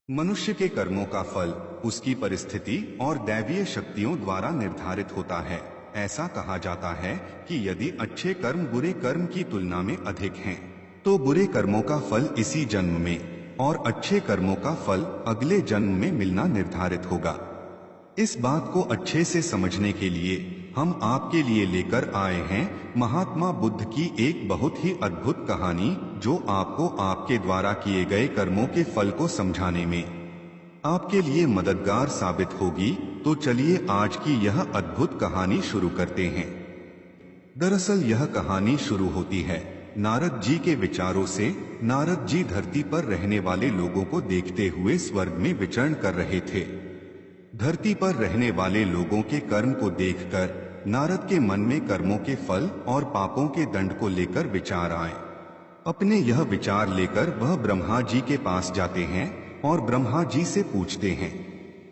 मनुष्य के कर्मों का फल उसकी परिस्थिति और दैवीय शक्तियों द्वारा निर्धारित होता है। ऐसा कहा जाता है कि यदि अच्छे कर्म बुरे कर्म की तुलना में अधिक हैं, तो बुरे कर्मों का फल इसी जन्म में और अच्छे कर्मों का फल अगले जन्म में मिलना निर्धारित होगा। इस बात को अच्छे से समझने के लिए हम आपके लिए लेकर आए हैं महात्मा बुद्ध की एक बहुत ही अद्भुत कहानी, जो आपको आपके द्वारा किए गए कर्मों के फल को समझाने में आपके लिए मददगार साबित होगी। तो चलिए आज की यह अद्भुत कहानी शुरू करते हैं। दरअसल यह कहानी शुरू होती है नारद जी के विचारों से। नारद जी धरती पर रहने वाले लोगों को देखते हुए स्वर्ग में विचरण कर रहे थे। धरती पर रहने वाले लोगों के कर्म को देखकर नारद के मन में कर्मों के फल और पापों के दंड को लेकर विचार आए। अपने यह विचार लेकर वह ब्रह्मा जी के पास जाते हैं और ब्रह्मा जी से पूछते हैं,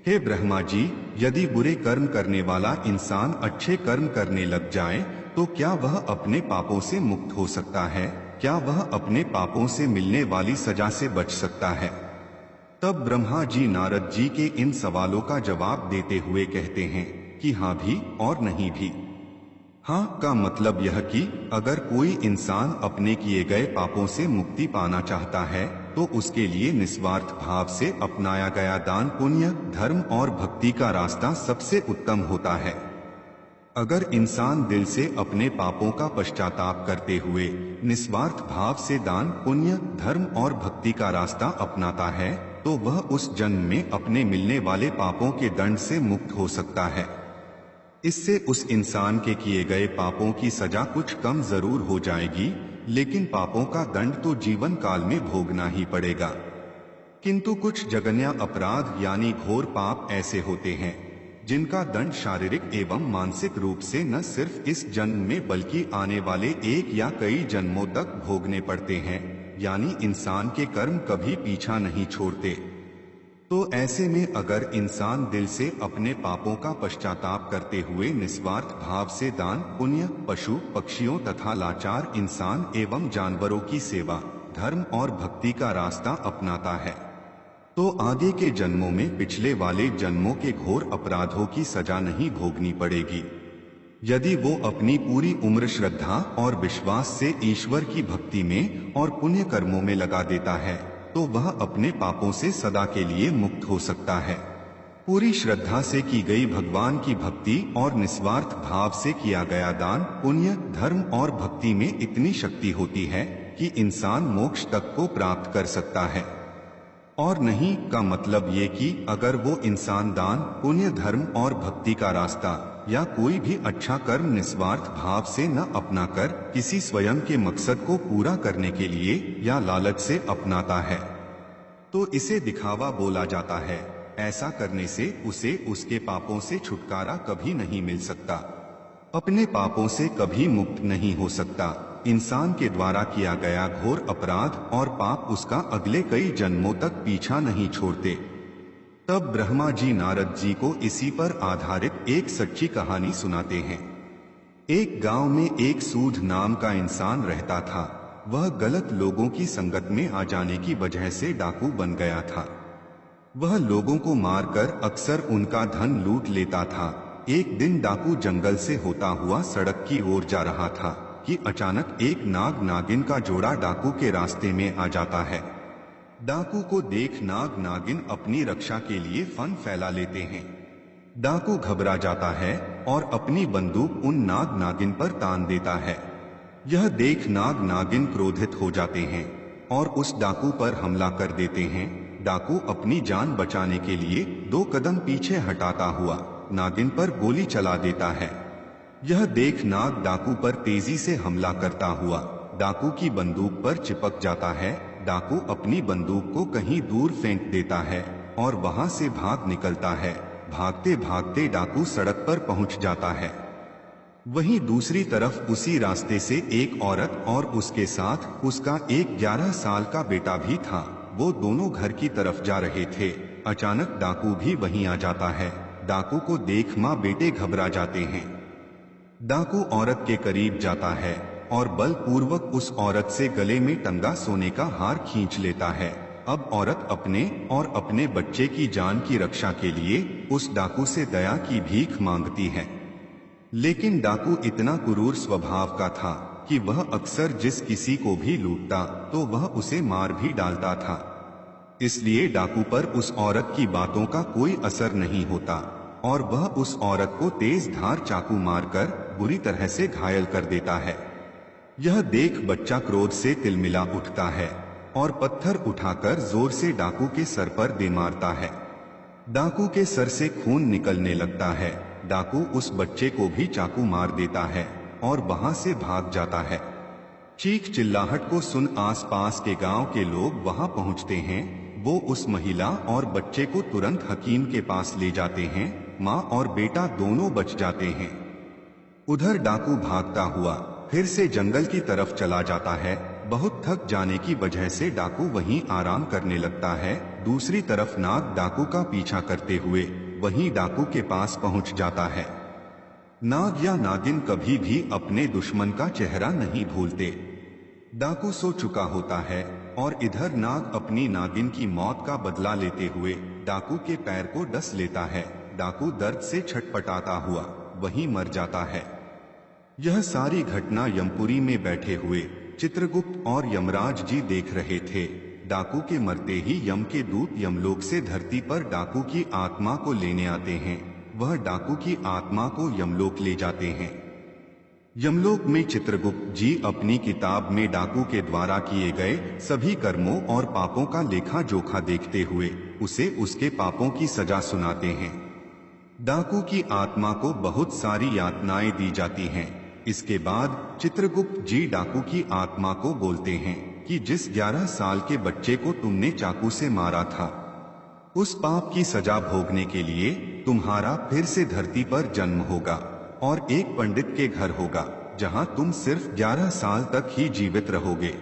हे ब्रह्मा जी, यदि बुरे कर्म करने वाला इंसान अच्छे कर्म करने लग जाए तो क्या वह अपने पापों से मुक्त हो सकता है? क्या वह अपने पापों से मिलने वाली सजा से बच सकता है? तब ब्रह्मा जी नारद जी के इन सवालों का जवाब देते हुए कहते हैं कि हाँ भी और नहीं भी। हाँ का मतलब यह कि अगर कोई इंसान अपने किए गए पापों से मुक्ति पाना चाहता है तो उसके लिए निस्वार्थ भाव से अपनाया गया दान पुण्य धर्म और भक्ति का रास्ता सबसे उत्तम होता है। अगर इंसान दिल से अपने पापों का पश्चाताप करते हुए निस्वार्थ भाव से दान पुण्य धर्म और भक्ति का रास्ता अपनाता है तो वह उस जन्म में अपने मिलने वाले पापों के दंड से मुक्त हो सकता है। इससे उस इंसान के किए गए पापों की सजा कुछ कम जरूर हो जाएगी, लेकिन पापों का दंड तो जीवन काल में भोगना ही पड़ेगा। किंतु कुछ जघन्य अपराध यानी घोर पाप ऐसे होते हैं जिनका दंड शारीरिक एवं मानसिक रूप से न सिर्फ इस जन्म में बल्कि आने वाले एक या कई जन्मों तक भोगने पड़ते हैं, यानी इंसान के कर्म कभी पीछा नहीं छोड़ते। तो ऐसे में अगर इंसान दिल से अपने पापों का पश्चाताप करते हुए निस्वार्थ भाव से दान पुण्य पशु पक्षियों तथा लाचार इंसान एवं जानवरों की सेवा धर्म और भक्ति का रास्ता अपनाता है तो आगे के जन्मों में पिछले वाले जन्मों के घोर अपराधों की सजा नहीं भोगनी पड़ेगी। यदि वो अपनी पूरी उम्र श्रद्धा और विश्वास से ईश्वर की भक्ति में और पुण्य कर्मों में लगा देता है तो वह अपने पापों से सदा के लिए मुक्त हो सकता है। पूरी श्रद्धा से की गई भगवान की भक्ति और निस्वार्थ भाव से किया गया दान पुण्य धर्म और भक्ति में इतनी शक्ति होती है कि इंसान मोक्ष तक को प्राप्त कर सकता है। और नहीं का मतलब ये कि अगर वो इंसान दान पुण्य धर्म और भक्ति का रास्ता या कोई भी अच्छा कर्म निस्वार्थ भाव से न अपनाकर किसी स्वयं के मकसद को पूरा करने के लिए या लालच से अपनाता है तो इसे दिखावा बोला जाता है। ऐसा करने से उसे उसके पापों से छुटकारा कभी नहीं मिल सकता, अपने पापों से कभी मुक्त नहीं हो सकता। इंसान के द्वारा किया गया घोर अपराध और पाप उसका अगले कई जन्मों तक पीछा नहीं छोड़ते। तब ब्रह्मा जी नारद जी को इसी पर आधारित एक सच्ची कहानी सुनाते हैं। एक गांव में एक सूद नाम का इंसान रहता था। वह गलत लोगों की संगत में आ जाने की वजह से डाकू बन गया था। वह लोगों को मारकर अक्सर उनका धन लूट लेता था। एक दिन डाकू जंगल से होता हुआ सड़क की ओर जा रहा था कि अचानक एक नाग नागिन का जोड़ा डाकू के रास्ते में आ जाता है। डाकू को देख नाग नागिन अपनी रक्षा के लिए फन फैला लेते हैं। डाकू घबरा जाता है और अपनी बंदूक उन नाग नागिन पर तान देता है। यह देख नाग नागिन क्रोधित हो जाते हैं और उस डाकू पर हमला कर देते हैं। डाकू अपनी जान बचाने के लिए 2 कदम पीछे हटाता हुआ नागिन पर गोली चला देता है। यह देख नाग डाकू पर तेजी से हमला करता हुआ डाकू की बंदूक पर चिपक जाता है। डाकू अपनी बंदूक को कहीं दूर फेंक देता है और वहां से भाग निकलता है। भागते भागते डाकू सड़क पर पहुंच जाता है। वहीं दूसरी तरफ उसी रास्ते से एक औरत और उसके साथ उसका एक 11 साल का बेटा भी था। वो दोनों घर की तरफ जा रहे थे। अचानक डाकू भी वहीं आ जाता है। डाकू को देख माँ बेटे घबरा जाते हैं। डाकू औरत के करीब जाता है और बलपूर्वक उस औरत से गले में टंगा सोने का हार खींच लेता है। अब औरत अपने और अपने बच्चे की जान की रक्षा के लिए उस डाकू से दया की भीख मांगती है। लेकिन डाकू इतना क्रूर स्वभाव का था कि वह अक्सर जिस किसी को भी लूटता तो वह उसे मार भी डालता था। इसलिए डाकू पर उस औरत की बातों का कोई असर नहीं होता और वह उस औरत को तेज धार चाकू मारकर बुरी तरह से घायल कर देता है। यह देख बच्चा क्रोध से तिलमिला उठता है और पत्थर उठाकर जोर से डाकू के सर पर दे मारता है। डाकू के सर से खून निकलने लगता है। डाकू उस बच्चे को भी चाकू मार देता है और वहां से भाग जाता है। चीख चिल्लाहट को सुन आसपास के गांव के लोग वहां पहुंचते हैं। वो उस महिला और बच्चे को तुरंत हकीम के पास ले जाते हैं। माँ और बेटा दोनों बच जाते हैं। उधर डाकू भागता हुआ फिर से जंगल की तरफ चला जाता है। बहुत थक जाने की वजह से डाकू वहीं आराम करने लगता है। दूसरी तरफ नाग डाकू का पीछा करते हुए वहीं डाकू के पास पहुंच जाता है। नाग या नागिन कभी भी अपने दुश्मन का चेहरा नहीं भूलते। डाकू सो चुका होता है और इधर नाग अपनी नागिन की मौत का बदला लेते हुए डाकू के पैर को डस लेता है। डाकू दर्द से छटपटाता हुआ वहीं मर जाता है। यह सारी घटना यमपुरी में बैठे हुए चित्रगुप्त और यमराज जी देख रहे थे। डाकू के मरते ही यम के दूत यमलोक से धरती पर डाकू की आत्मा को लेने आते हैं। वह डाकू की आत्मा को यमलोक ले जाते हैं। यमलोक में चित्रगुप्त जी अपनी किताब में डाकू के द्वारा किए गए सभी कर्मों और पापों का लेखा जोखा देखते हुए उसे उसके पापों की सजा सुनाते हैं। डाकू की आत्मा को बहुत सारी यातनाएं दी जाती हैं। इसके बाद चित्रगुप्त जी डाकू की आत्मा को बोलते हैं कि जिस 11 साल के बच्चे को तुमने चाकू से मारा था, उस पाप की सजा भोगने के लिए तुम्हारा फिर से धरती पर जन्म होगा और एक पंडित के घर होगा जहां तुम सिर्फ 11 साल तक ही जीवित रहोगे।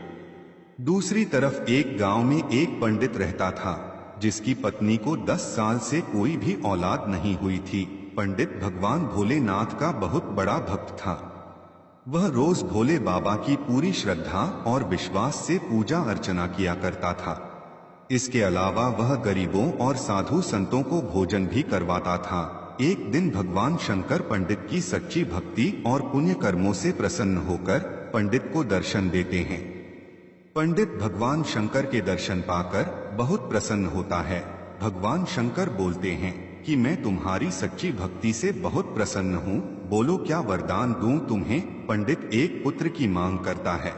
दूसरी तरफ एक गांव में एक पंडित रहता था जिसकी पत्नी को 10 साल से कोई भी औलाद नहीं हुई थी। पंडित भगवान भोलेनाथ का बहुत बड़ा भक्त था। वह रोज भोले बाबा की पूरी श्रद्धा और विश्वास से पूजा अर्चना किया करता था। इसके अलावा वह गरीबों और साधु संतों को भोजन भी करवाता था। एक दिन भगवान शंकर पंडित की सच्ची भक्ति और पुण्य कर्मों से प्रसन्न होकर पंडित को दर्शन देते हैं। पंडित भगवान शंकर के दर्शन पाकर बहुत प्रसन्न होता है। भगवान शंकर बोलते हैं कि मैं तुम्हारी सच्ची भक्ति से बहुत प्रसन्न हूँ, बोलो क्या वरदान दूं तुम्हें। पंडित एक पुत्र की मांग करता है।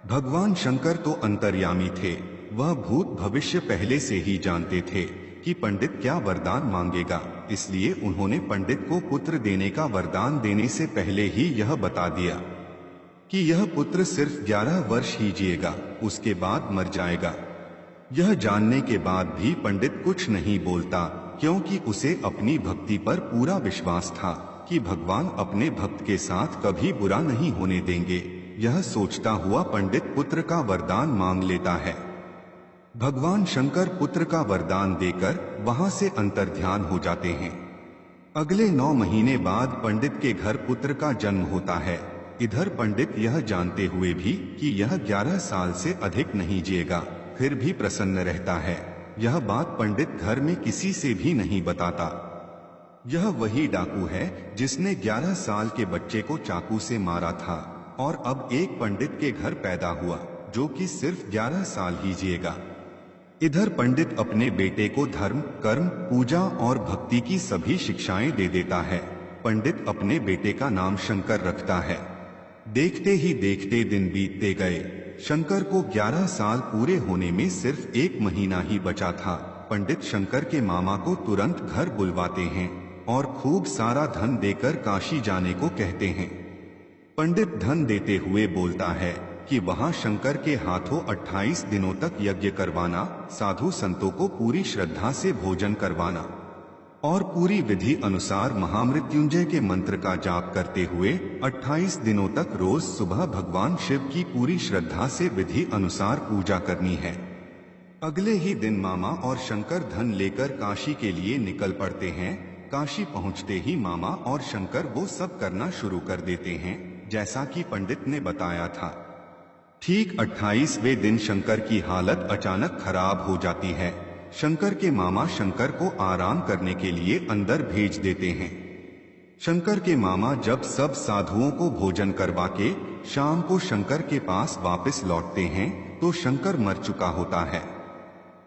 भगवान शंकर तो अंतर्यामी थे, वह भूत भविष्य पहले से ही जानते थे कि पंडित क्या वरदान मांगेगा, इसलिए उन्होंने पंडित को पुत्र देने का वरदान देने से पहले ही यह बता दिया कि यह पुत्र सिर्फ 11 वर्ष ही जिएगा, उसके बाद मर जाएगा। यह जानने के बाद भी पंडित कुछ नहीं बोलता, क्योंकि उसे अपनी भक्ति पर पूरा विश्वास था कि भगवान अपने भक्त के साथ कभी बुरा नहीं होने देंगे। यह सोचता हुआ पंडित पुत्र का वरदान मांग लेता है। भगवान शंकर पुत्र का वरदान देकर वहां से अंतर्ध्यान हो जाते हैं। अगले 9 महीने बाद पंडित के घर पुत्र का जन्म होता है। इधर पंडित यह जानते हुए भी कि यह 11 साल से अधिक नहीं जिएगा, फिर भी प्रसन्न रहता है। यह बात पंडित घर में किसी से भी नहीं बताता। यह वही डाकू है जिसने 11 साल के बच्चे को चाकू से मारा था और अब एक पंडित के घर पैदा हुआ जो कि सिर्फ 11 साल ही जिएगा। इधर पंडित अपने बेटे को धर्म, कर्म, पूजा और भक्ति की सभी शिक्षाएं दे देता है। पंडित अपने बेटे का नाम शंकर रखता है। देखते ही देखते दिन बीतते गए। शंकर को 11 साल पूरे होने में सिर्फ 1 महीना ही बचा था। पंडित शंकर के मामा को तुरंत घर बुलवाते हैं और खूब सारा धन देकर काशी जाने को कहते हैं। पंडित धन देते हुए बोलता है कि वहां शंकर के हाथों 28 दिनों तक यज्ञ करवाना, साधु संतों को पूरी श्रद्धा से भोजन करवाना और पूरी विधि अनुसार महामृत्युंजय के मंत्र का जाप करते हुए 28 दिनों तक रोज सुबह भगवान शिव की पूरी श्रद्धा से विधि अनुसार पूजा करनी है। अगले ही दिन मामा और शंकर धन लेकर काशी के लिए निकल पड़ते हैं। काशी पहुंचते ही मामा और शंकर वो सब करना शुरू कर देते हैं जैसा कि पंडित ने बताया था। ठीक 28वें दिन शंकर की हालत अचानक खराब हो जाती है। शंकर के मामा शंकर को आराम करने के लिए अंदर भेज देते हैं। शंकर के मामा जब सब साधुओं को भोजन करवा के शाम को शंकर के पास वापस लौटते हैं तो शंकर मर चुका होता है।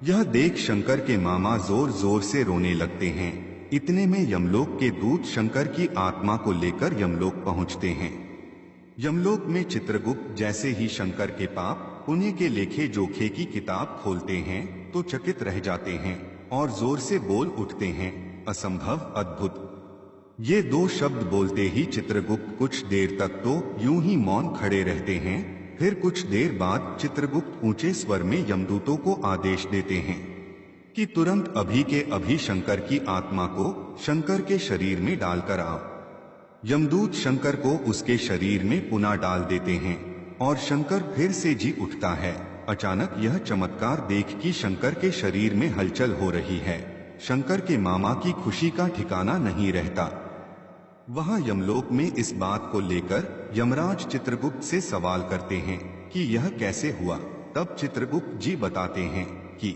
यह देख शंकर के मामा जोर जोर से रोने लगते हैं। इतने में यमलोक के दूत शंकर की आत्मा को लेकर यमलोक पहुंचते हैं। यमलोक में चित्रगुप्त जैसे ही शंकर के पाप पुण्य के लेखे जोखे की किताब खोलते हैं तो चकित रह जाते हैं और जोर से बोल उठते हैं, असंभव, अद्भुत। ये दो शब्द बोलते ही चित्रगुप्त कुछ देर तक तो यूं ही मौन खड़े रहते हैं। फिर कुछ देर बाद चित्रगुप्त ऊंचे स्वर में यमदूतों को आदेश देते हैं कि तुरंत अभी के अभी शंकर की आत्मा को शंकर के शरीर में डालकर आओ। यमदूत शंकर को उसके शरीर में पुनः डाल देते हैं और शंकर फिर से जी उठता है। अचानक यह चमत्कार देख कि शंकर के शरीर में हलचल हो रही है। शंकर के मामा की खुशी का ठिकाना नहीं रहता। वहां यमलोक में इस बात को लेकर यमराज चित्रगुप्त से सवाल करते हैं कि यह कैसे हुआ। तब चित्रगुप्त जी बताते हैं कि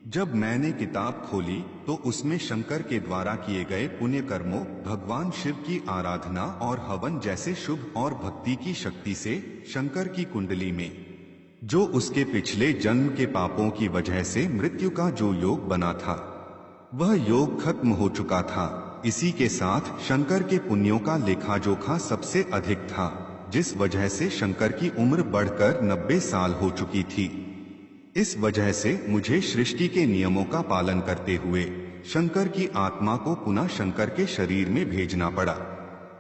जब मैंने किताब खोली तो उसमें शंकर के द्वारा किए गए पुण्य कर्मों, भगवान शिव की आराधना और हवन जैसे शुभ और भक्ति की शक्ति से शंकर की कुंडली में जो उसके पिछले जन्म के पापों की वजह से मृत्यु का जो योग बना था वह योग खत्म हो चुका था। इसी के साथ शंकर के पुण्यों का लेखा जोखा सबसे अधिक था, जिस वजह से शंकर की उम्र बढ़कर 90 साल हो चुकी थी। इस वजह से मुझे सृष्टि के नियमों का पालन करते हुए शंकर की आत्मा को पुनः शंकर के शरीर में भेजना पड़ा।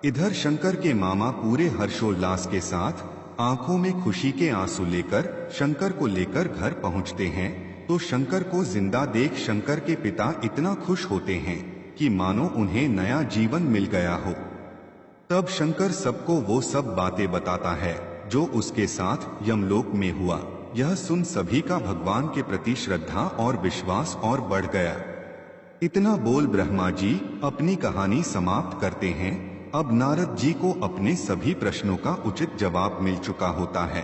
इधर शंकर के मामा पूरे हर्षोल्लास के साथ आंखों में खुशी के आंसू लेकर शंकर को लेकर घर पहुंचते हैं तो शंकर को जिंदा देख शंकर के पिता इतना खुश होते हैं कि मानो उन्हें नया जीवन मिल गया हो। तब शंकर सबको वो सब बातें बताता है जो उसके साथ यमलोक में हुआ। यह सुन सभी का भगवान के प्रति श्रद्धा और विश्वास और बढ़ गया। इतना बोल ब्रह्मा जी अपनी कहानी समाप्त करते हैं। अब नारद जी को अपने सभी प्रश्नों का उचित जवाब मिल चुका होता है।